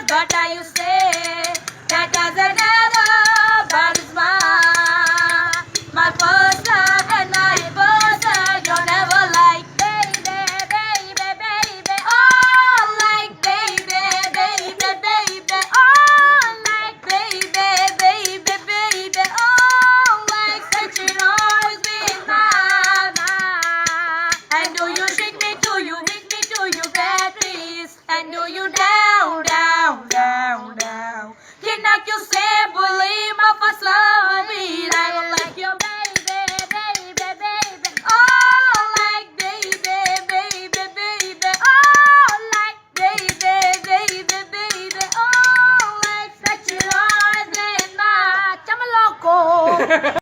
But you say that doesn't matter, but it's my first love and my first. You're never like baby, baby, baby. Oh, like baby, baby, baby. Oh, like baby, baby, baby. Oh, like such an always been mine. And do you shake me? Do you hit me? Do you batteries? And do you down, down, down, down? Cannot you say believe my first love me? I will like your baby, baby, baby. Oh, like baby, baby, baby. Oh, like baby, baby, baby. Oh, like such an always been my. Chama loco.